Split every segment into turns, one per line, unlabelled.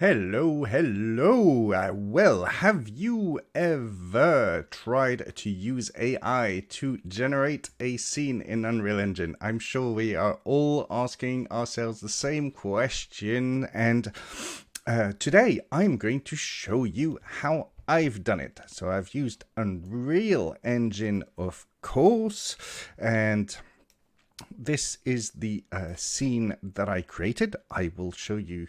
Hello, hello. Well, have you ever tried to use AI to generate a scene in Unreal Engine? I'm sure we are all asking ourselves the same question, and today I'm going to show you how I've done it. So I've used Unreal Engine, of course, and this is the scene that I created. I will show you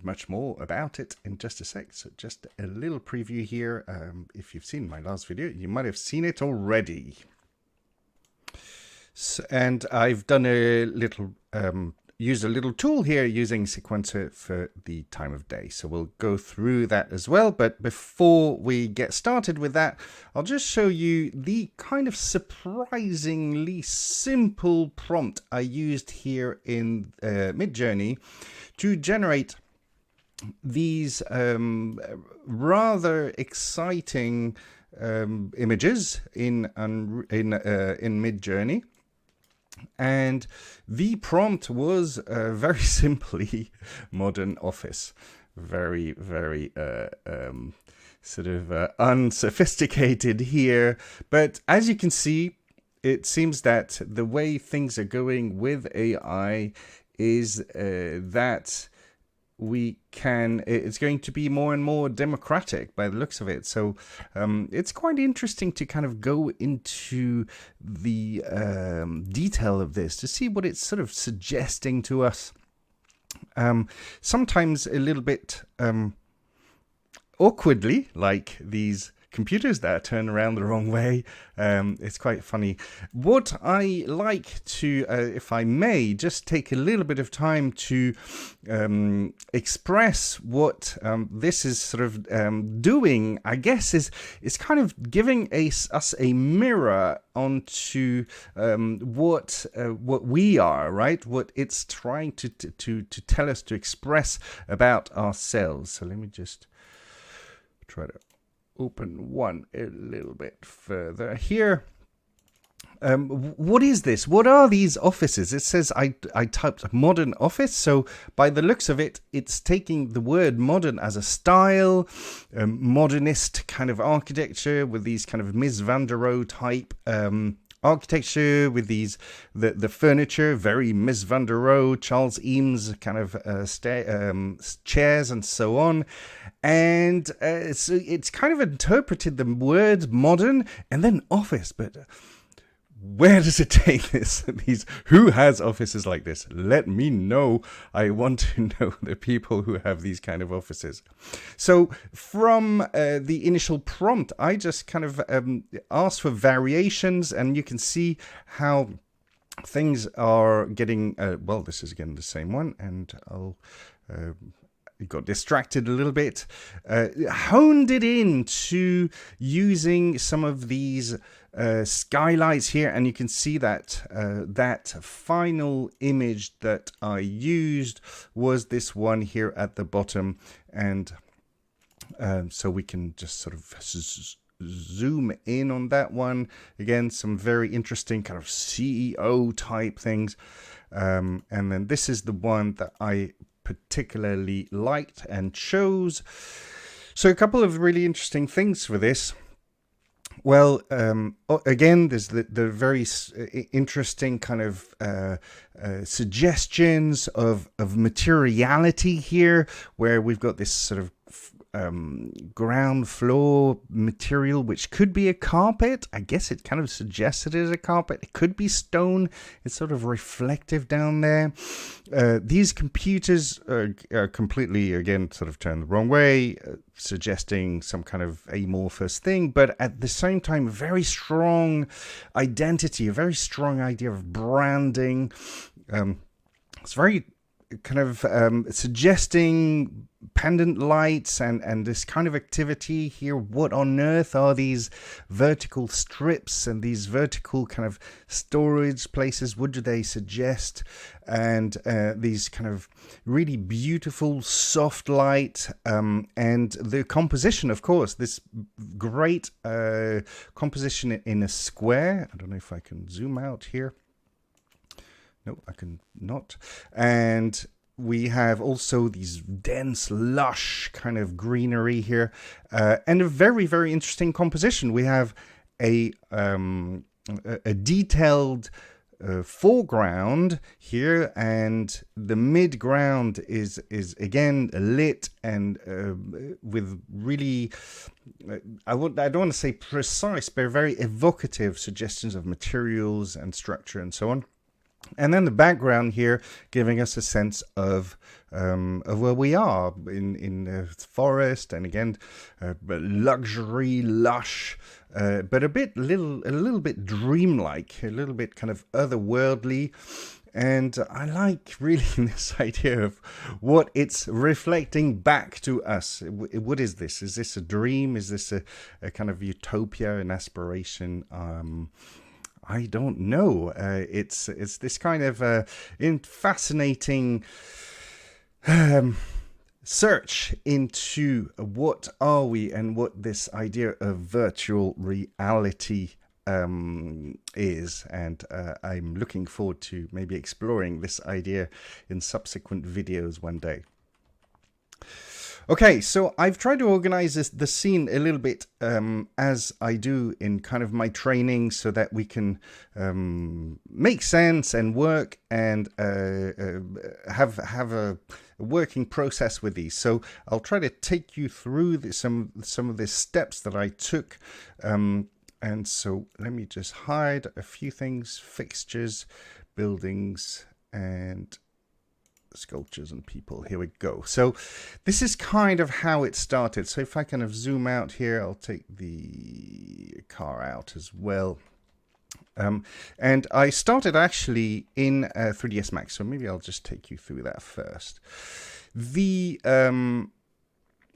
much more about it in just a sec. So just a little preview here. If you've seen my last video, you might have seen it already. So, and I've done a little, used a little tool here using sequencer for the time of day. So we'll go through that as well. But before we get started with that, I'll just show you the kind of surprisingly simple prompt I used here in Midjourney to generate these rather exciting images in Midjourney. And the prompt was very simply modern office. Very, very sort of unsophisticated here. But as you can see, it seems that the way things are going with AI is that it's going to be more and more democratic by the looks of it. So it's quite interesting to kind of go into the detail of this to see what it's sort of suggesting to us. Sometimes a little bit awkwardly, like these computers that turn around the wrong way. It's quite funny. What I like to, if I may, just take a little bit of time to express what this is sort of doing, I guess, is kind of giving us a mirror onto what we are, right? What it's trying to tell us, to express about ourselves. So let me just try to open one a little bit further here. What is this? What are these offices? It says I typed modern office. So by the looks of it, it's taking the word modern as a style, modernist kind of architecture with these kind of Mies van der Rohe type architecture with these the furniture, very Mies van der Rohe, Charles Eames kind of chairs and so on. And so it's kind of interpreted the word modern and then office, but where does it take this? Who has offices like this? Let me know. I want to know the people who have these kind of offices. So from the initial prompt, I just kind of asked for variations, and you can see how things are getting, well, this is again the same one, and I'll got distracted a little bit, honed it into using some of these skylights here, and you can see that that final image that I used was this one here at the bottom, and so we can just sort of zoom in on that one. Again, some very interesting kind of CEO type things, and then this is the one that I particularly liked and chose. So a couple of really interesting things for this. Well, again, there's the very interesting kind of suggestions of materiality here, where we've got this sort of ground floor material, which could be a carpet. I guess it kind of suggests it is a carpet. It could be stone. It's sort of reflective down there. These computers are completely, again, sort of turned the wrong way, suggesting some kind of amorphous thing, but at the same time, a very strong identity, a very strong idea of branding. It's very kind of suggesting pendant lights and this kind of activity here. What on earth are these vertical strips and these vertical kind of storage places? What do they suggest? And these kind of really beautiful soft light, and the composition, of course, this great composition in a square. I don't know if I can zoom out here. No, I can not. And we have also these dense, lush kind of greenery here, and a very, very interesting composition. We have a detailed foreground here, and the midground is again lit and with really I don't want to say precise, but very evocative suggestions of materials and structure and so on. And then the background here giving us a sense of where we are in the forest, and again luxury, lush, but a little bit dreamlike, a little bit kind of otherworldly. And I like really this idea of what it's reflecting back to us. What is this? Is this a dream? Is this a kind of utopia, an aspiration? I don't know. It's this kind of fascinating search into what are we and what this idea of virtual reality is, and I'm looking forward to maybe exploring this idea in subsequent videos one day. Okay, so I've tried to organize the scene a little bit as I do in kind of my training, so that we can make sense and work and have a working process with these. So I'll try to take you through some of the steps that I took. And so let me just hide a few things: fixtures, buildings, and sculptures and people. Here we go. So this is kind of how it started. So if I kind of zoom out here, I'll take the car out as well. And I started actually in 3ds Max. So maybe I'll just take you through that first. The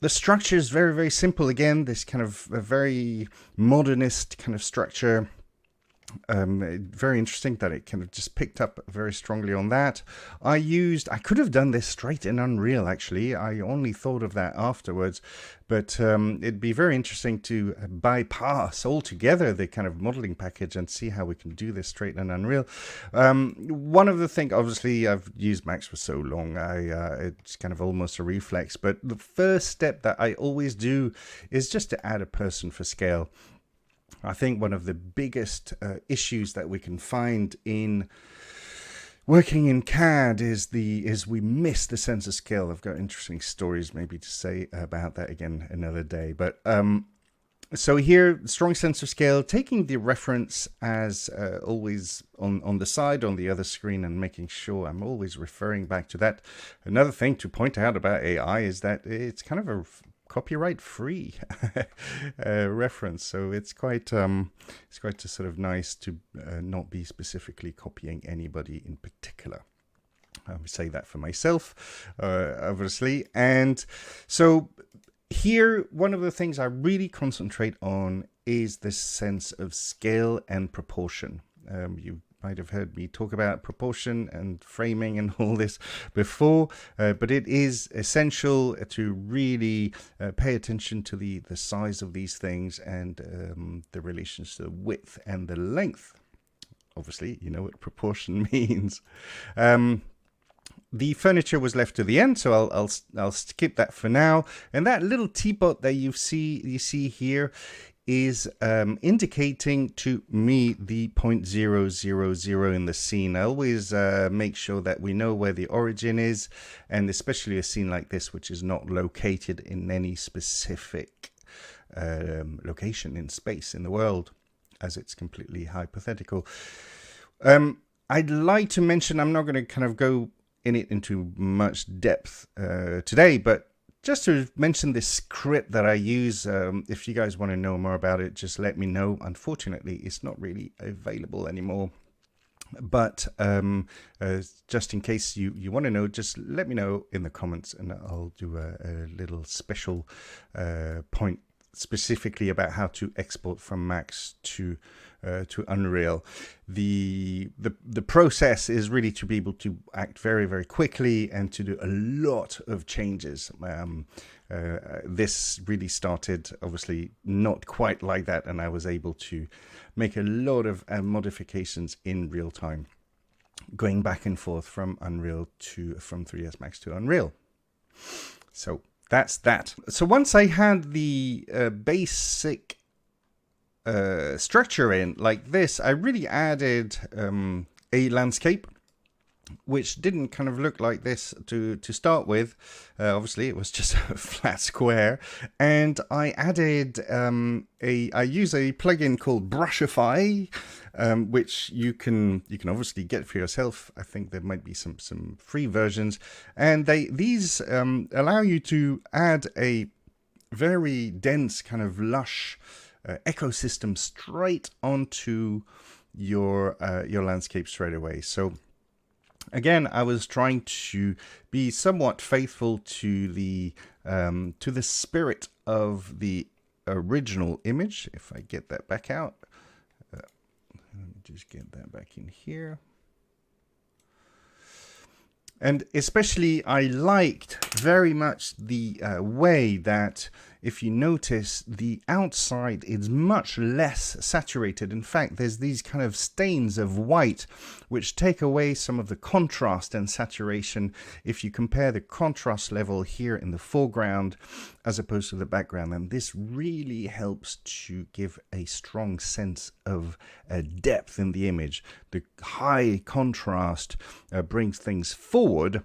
structure is very, very simple. Again, this kind of a very modernist kind of structure. Very interesting that it kind of just picked up very strongly on that. I could have done this straight in Unreal, actually. I only thought of that afterwards, but it'd be very interesting to bypass altogether the kind of modeling package and see how we can do this straight in Unreal. One of the things, obviously, I've used Max for so long, it's kind of almost a reflex, but the first step that I always do is just to add a person for scale. I think one of the biggest issues that we can find in working in CAD is we miss the sense of scale. I've got interesting stories maybe to say about that again another day. But so here, strong sense of scale, taking the reference as always on the side on the other screen, and making sure I'm always referring back to that. Another thing to point out about AI is that it's kind of a copyright free reference, so it's quite sort of nice to not be specifically copying anybody in particular. I would say that for myself, obviously. And so here, one of the things I really concentrate on is this sense of scale and proportion. You might have heard me talk about proportion and framing and all this before, but it is essential to really pay attention to the size of these things and the relations to the width and the length. Obviously, you know what proportion means. The furniture was left to the end, so I'll skip that for now. And that little teapot that you see here is indicating to me the 0.000 in the scene. I always make sure that we know where the origin is, and especially a scene like this, which is not located in any specific location in space in the world, as it's completely hypothetical. I'd like to mention, I'm not going to kind of go into much depth today, but just to mention this script that I use. If you guys want to know more about it, just let me know. Unfortunately, it's not really available anymore. But just in case you want to know, just let me know in the comments, and I'll do a little special point specifically about how to export from Max to Unreal. The process is really to be able to act very, very quickly and to do a lot of changes. This really started obviously not quite like that, and I was able to make a lot of modifications in real time. going back and forth from from 3ds Max to Unreal. So that's that. So once I had the basic structure in like this, I really added a landscape, which didn't kind of look like this to start with. Obviously, it was just a flat square, and I added I use a plugin called Brushify, which you can obviously get for yourself. I think there might be some free versions, and these allow you to add a very dense kind of lush ecosystem straight onto your landscape straight away. So again, I was trying to be somewhat faithful to the spirit of the original image. If I get that back out, let me just get that back in here. And especially, I liked very much the way that, if you notice, the outside is much less saturated. In fact, there's these kind of stains of white which take away some of the contrast and saturation if you compare the contrast level here in the foreground as opposed to the background. And this really helps to give a strong sense of depth in the image. The high contrast brings things forward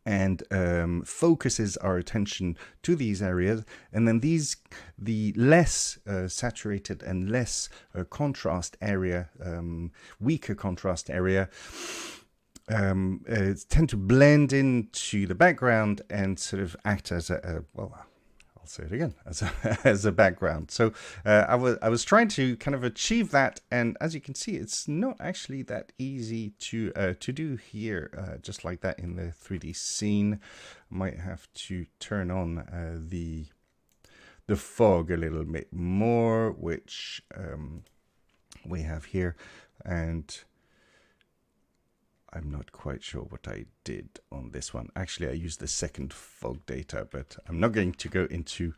and focuses our attention to these areas, and then the less saturated and less contrast area, weaker contrast area, tend to blend into the background and sort of act as I'll say it again, as a background. So I was trying to kind of achieve that, and as you can see, it's not actually that easy to do here, just like that in the 3D scene. Might have to turn on the fog a little bit more, which we have here, and I'm not quite sure what I did on this one. Actually, I used the second fog data, but I'm not going to go into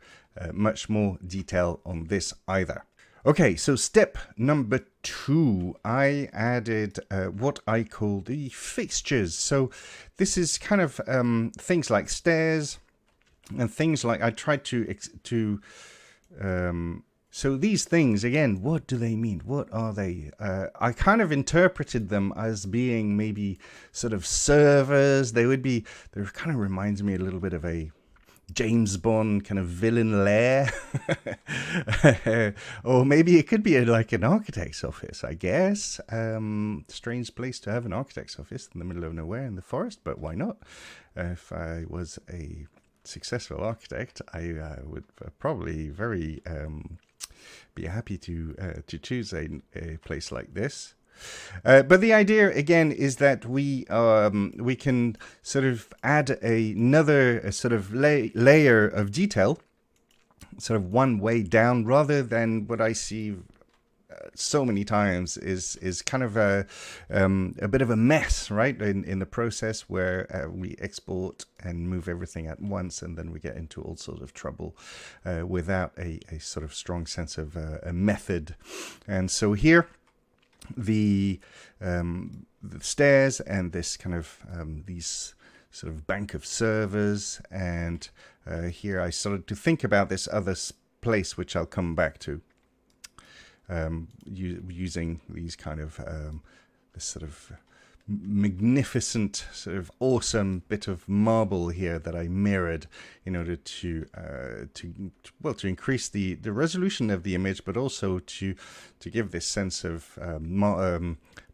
much more detail on this either. Okay, so step number 2, I added what I call the fixtures. So this is kind of things like stairs and things like, I tried to so these things, again, what do they mean? What are they? I kind of interpreted them as being maybe sort of servers. They kind of reminds me a little bit of a James Bond kind of villain lair. Or maybe it could be like an architect's office, I guess. Strange place to have an architect's office in the middle of nowhere in the forest, but why not? If I was a successful architect, I would probably very be happy to choose a place like this. But the idea again is that we can sort of add another sort of layer of detail, sort of one way down, rather than what I see so many times is kind of a bit of a mess, right, in the process where we export and move everything at once, and then we get into all sorts of trouble without a sort of strong sense of a method. And so here, the stairs and this kind of these sort of bank of servers, and here I started to think about this other place, which I'll come back to. Using these kind of this sort of magnificent, sort of awesome bit of marble here that I mirrored in order to increase the resolution of the image, but also to give this sense of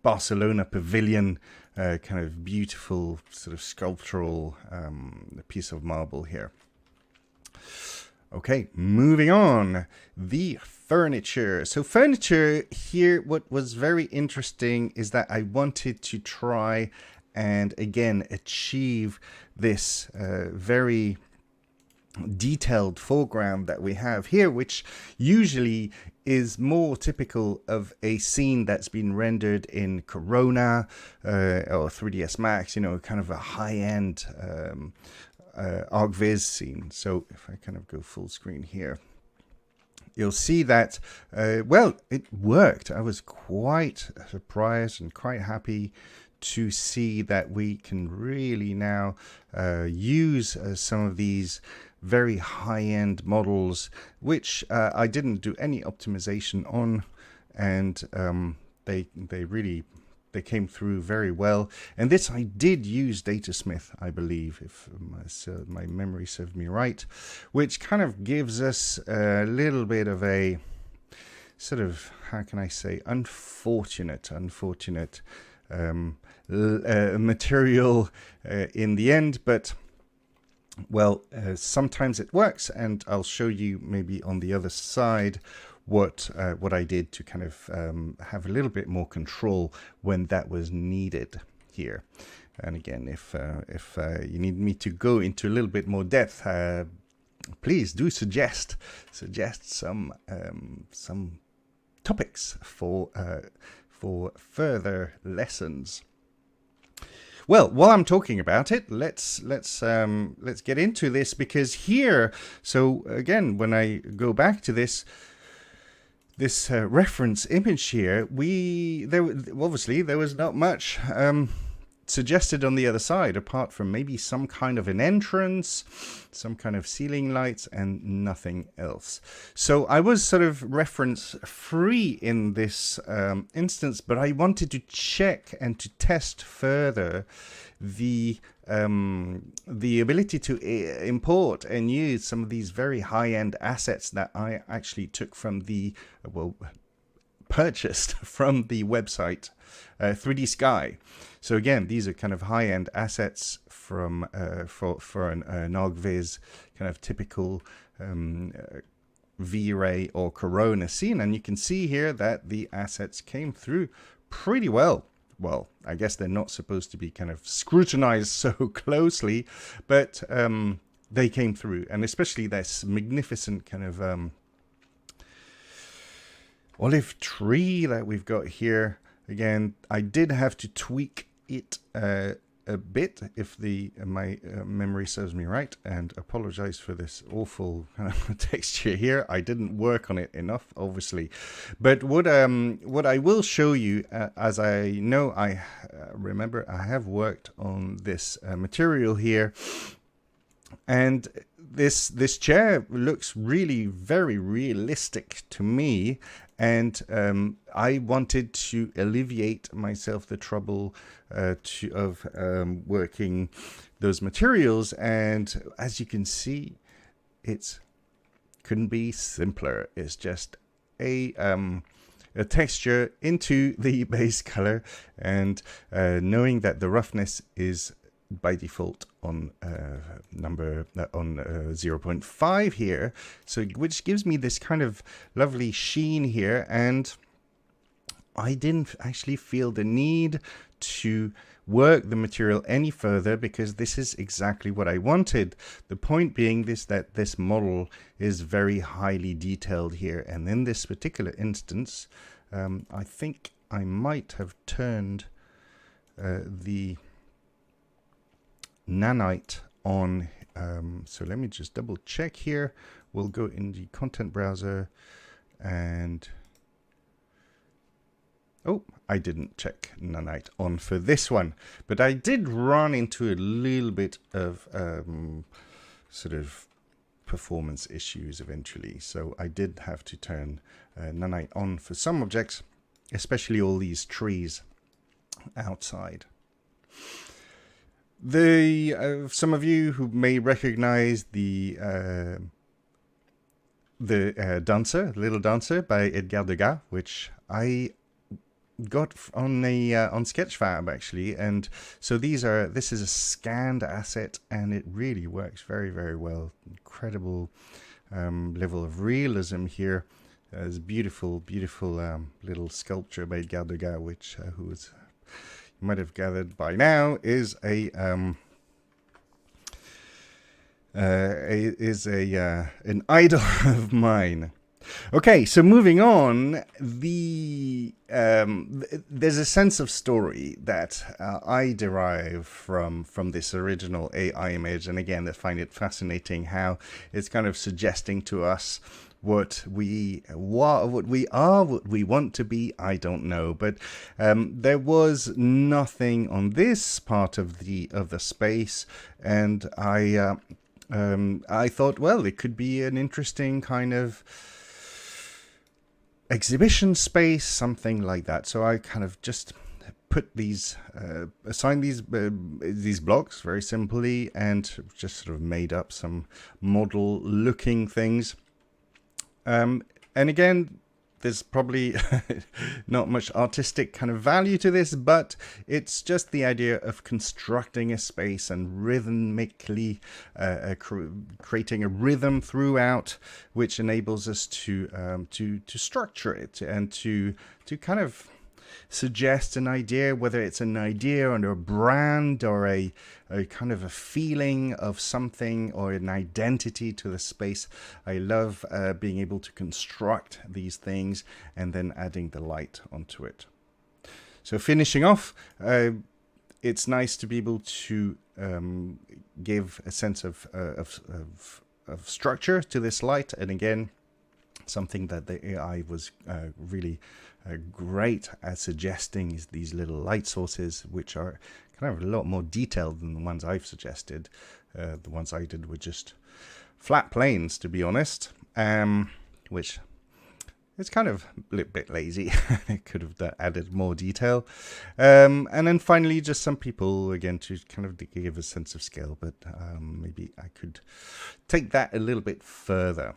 Barcelona pavilion, kind of beautiful sort of sculptural piece of marble here. Okay, moving on. The furniture. So furniture here, what was very interesting is that I wanted to try and again achieve this very detailed foreground that we have here, which usually is more typical of a scene that's been rendered in Corona or 3ds Max, you know, kind of a high-end ArcViz scene. So if I kind of go full screen here, you'll see that, well, it worked. I was quite surprised and quite happy to see that we can really now use some of these very high-end models, which I didn't do any optimization on, and they came through very well. And this I did use datasmith, I believe, if my memory served me right, which kind of gives us a little bit of a sort of, how can I say, unfortunate material in the end, but well, sometimes it works, and I'll show you maybe on the other side what I did to kind of have a little bit more control when that was needed here. And again, if you need me to go into a little bit more depth, please do suggest some topics for further lessons. Well, while I'm talking about it, let's get into this, because here, so again, when I go back to this reference image here, obviously there was not much suggested on the other side, apart from maybe some kind of an entrance, some kind of ceiling lights, and nothing else. So I was sort of reference free in this instance, but I wanted to check and to test further the ability to import and use some of these very high-end assets that I actually took from purchased from the website 3D Sky. So again, these are kind of high-end assets from for an NogViz kind of typical V-Ray or Corona scene, and you can see here that the assets came through pretty well. Well, I guess they're not supposed to be kind of scrutinized so closely, but they came through, and especially this magnificent kind of olive tree that we've got here. Again, I did have to tweak it a bit, if my memory serves me right, and apologize for this awful kind of texture here. I didn't work on it enough, obviously, but what I will show you, as I know, I remember I have worked on this material here, and this chair looks really very realistic to me, and I wanted to alleviate myself the trouble of working those materials, and as you can see, it couldn't be simpler. It's just a texture into the base color, and knowing that the roughness is by default on 0.5 here, so which gives me this kind of lovely sheen here, and I didn't actually feel the need to work the material any further, because this is exactly what I wanted. The point being that this model is very highly detailed here, and in this particular instance, I think I might have turned the nanite on. So let me just double check here. We'll go in the content browser, and oh, I didn't check nanite on for this one, but I did run into a little bit of sort of performance issues eventually, so I did have to turn nanite on for some objects, especially all these trees outside. Some of you who may recognize the dancer, Little Dancer by Edgar Degas, which I got on Sketchfab actually, and so this is a scanned asset, and it really works very, very well. Incredible level of realism here. There's beautiful little sculpture by Edgar Degas, which you might have gathered by now is an idol of mine. Okay, so moving on, there's a sense of story that I derive from this original AI image, and again, I find it fascinating how it's kind of suggesting to us what we are, what we want to be, I don't know. But there was nothing on this part of the space, and I thought, well, it could be an interesting kind of exhibition space, something like that. So I kind of just put these, assigned these blocks very simply, and just sort of made up some model-looking things. And again, there's probably not much artistic kind of value to this, but it's just the idea of constructing a space and rhythmically creating a rhythm throughout, which enables us to structure it and to kind of suggest an idea, whether it's an idea or a brand or a kind of a feeling of something or an identity to the space. I love being able to construct these things and then adding the light onto it. So finishing off, it's nice to be able to give a sense of structure to this light, and again, something that the AI was really great at suggesting is these little light sources, which are kind of a lot more detailed than the ones I've suggested. The ones I did were just flat planes, to be honest, which is kind of a little bit lazy. It could have added more detail. And then finally, just some people, again, to kind of give a sense of scale, but maybe I could take that a little bit further.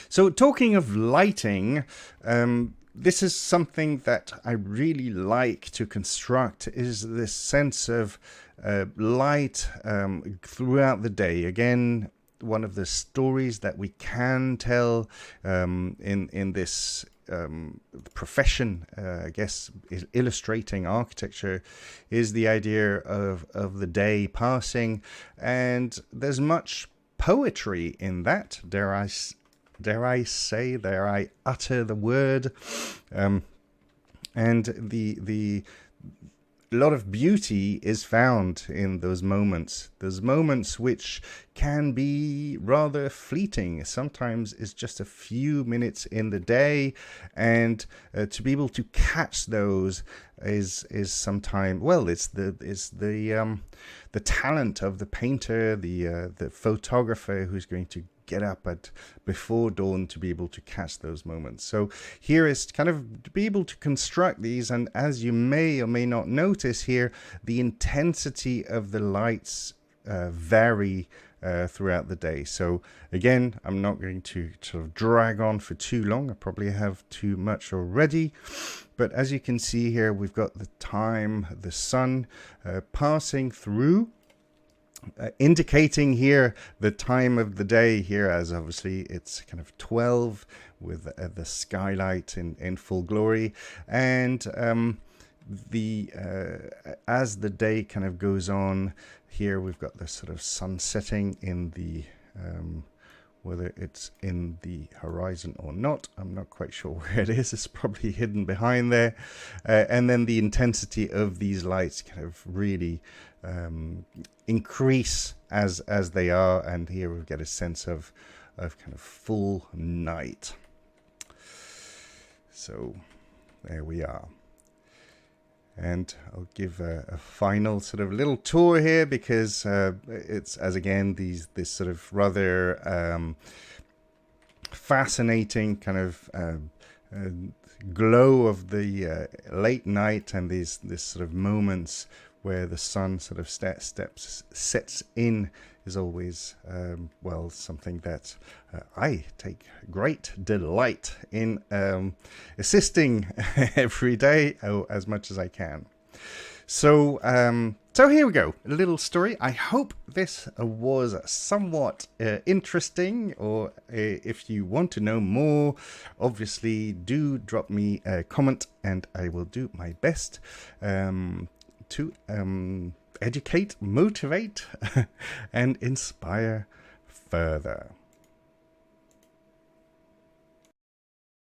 So talking of lighting, this is something that I really like to construct, is this sense of light throughout the day. Again, one of the stories that we can tell in this profession, I guess, is illustrating architecture, is the idea of the day passing, and there's much poetry in that, dare I utter the word, and the a lot of beauty is found in those moments which can be rather fleeting. Sometimes it's just a few minutes in the day, and to be able to catch those is sometimes, well, it's the talent of the painter, the photographer, who's going to get up at before dawn to be able to catch those moments. So here is kind of to be able to construct these, and as you may or may not notice here, the intensity of the lights vary throughout the day. So again, I'm not going to sort of drag on for too long. I probably have too much already, but as you can see here, we've got the time, the sun passing through, indicating here the time of the day here, as obviously it's kind of 12 with the skylight in full glory, and as the day kind of goes on here, we've got the sort of sun setting in the whether it's in the horizon or not, I'm not quite sure where it is. It's probably hidden behind there, and then the intensity of these lights kind of really increase as they are, and here we get a sense of kind of full night. So there we are. And I'll give a final sort of little tour here, because it's, as again, this sort of rather fascinating kind of glow of the late night, and this sort of moments where the sun sort of sets in is always, well, something that I take great delight in assisting every day, as much as I can. So here we go, a little story. I hope this was somewhat interesting, or if you want to know more, obviously do drop me a comment, and I will do my best to educate, motivate, and inspire further.